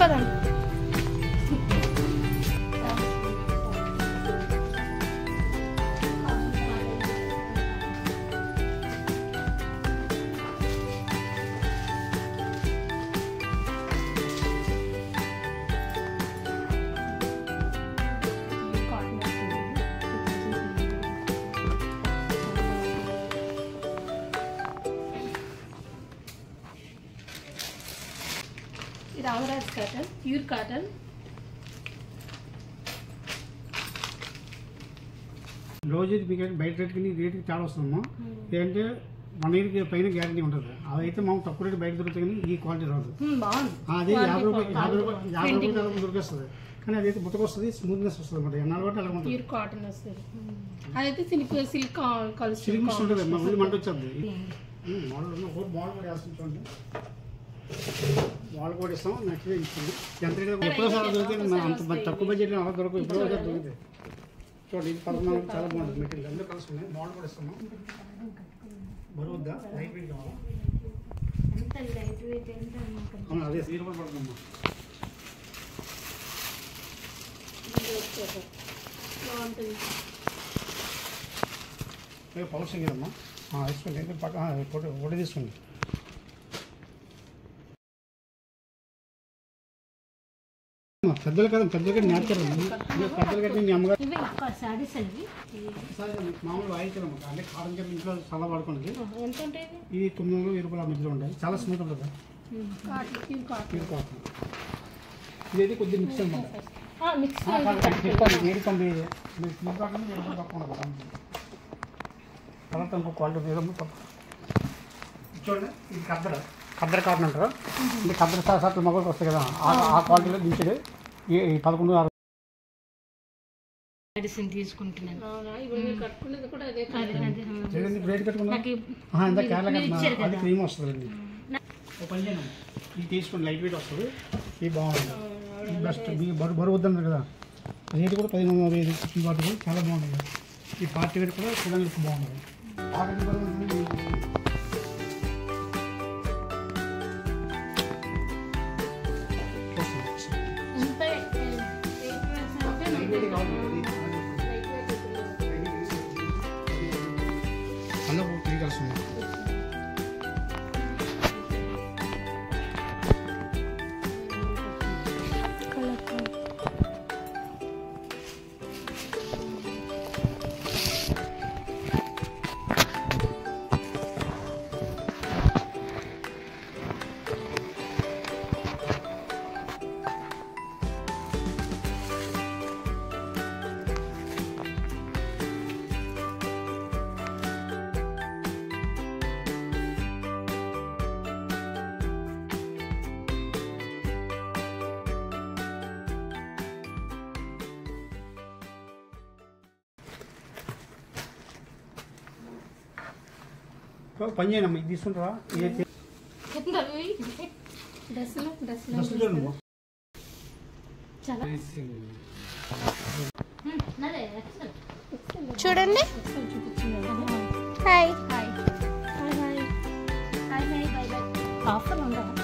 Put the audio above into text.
పదండి. Ramraj cotton, pure cotton. రోజు మీకు బయట రేటుకి చాలా వస్తుందమ్మా. ఏంటంటే 1 ఇయర్కి పైన గ్యారంటీ ఉంటుంది. అదైతే మాకు తక్కువ రేటు బయట దొరుకుతాయి కానీ ఈ క్వాలిటీ రాదు. అది 50 రూపాయలు దొరికేస్తుంది. కానీ అదైతే ముతకొస్తుంది, స్మూత్నెస్ వస్తుంది అనమాట. ఎన్నాళ్ళు బట్టి అలా ఉంటుంది. ప్యూర్ కాటన్ వస్తుంది. అదైతే సిల్క్ సిల్క్ ఉంటుంది. మా ఊళ్ళో మంట వచ్చేది. మోడల్ కూడా వేస్తుంటండి. వాళ్ళు కూడా ఇస్తాం. నెక్స్ట్ ఇస్తుంది. ఎంత రేట్ ఎప్పుడో సార్ దొరుకుతుంది. అంత తక్కువ బడ్జెట్లో అలా దొరకదు. ఎప్పుడో సార్ దొరుకుతుంది. చూడండి ఇది 14 చాలా బాగుంటుంది మెటీరియల్. అందరూ కలిసి ఉన్నాయి. మోడల్ కూడా ఇస్తాము. బరువుద్దా లైట్ వెయిట్ కావాలా? అదే 100 రూపాయలు పడుతుందమ్మా. పౌచ్ కదమ్మా. వేసుకోండి. పక్క ఒకటి తీసుకోండి. పెద్దలు కదా, పెద్దలు నేర్చారు. పెద్దలు కట్టి మీ అమ్మగారు మామూలు వాయిద్యమ్మా. అంటే కాటన్ చెప్పి ఇంట్లో చాలా పడుకోండి. ఇది 900 రూపాయల మధ్యలో ఉంటాయి. చాలా స్మూత్ ఉంటుంది. Pure cotton. ఇదైతే కొద్దిగా మిక్స్ అనమాట. ఏడుకోండి. మీరు ప్యూర్ కాటన్ తక్కువ ఉండదు. తర్వాత ఇంకో క్వాలిటీ చూడండి. ఇది ఖద్దర్ కాటన్ అంటారు. ఇది ఖద్దర్ సార్ మొబైల్కి వస్తాయి కదా, ఆ క్వాలిటీలో దించాడు. 11 మెడిసిన్ తీసుకుంటున్నాను. రేట్ కట్టుకున్నా కేరళ అది క్రీమ్ వస్తుంది. పని చేయను. ఇది తీసుకోండి. లైట్ వెయిట్ వస్తుంది. ఇది బాగుంటుంది. బెస్ట్. బరువు వద్దన్నారు కదా, రేట్ కూడా 1500 వాటి చాలా బాగుంటుంది. ఈ పార్టీ వేర్ కూడా చూడడానికి బాగుంటుంది. అందరూ 3 కలర్స్ ఉన్నాయి. పని చేయనమ్మా. ఇది తీసుకుంటారా? చూడండి. హాయ్. ఆఫర్ ఉండదు.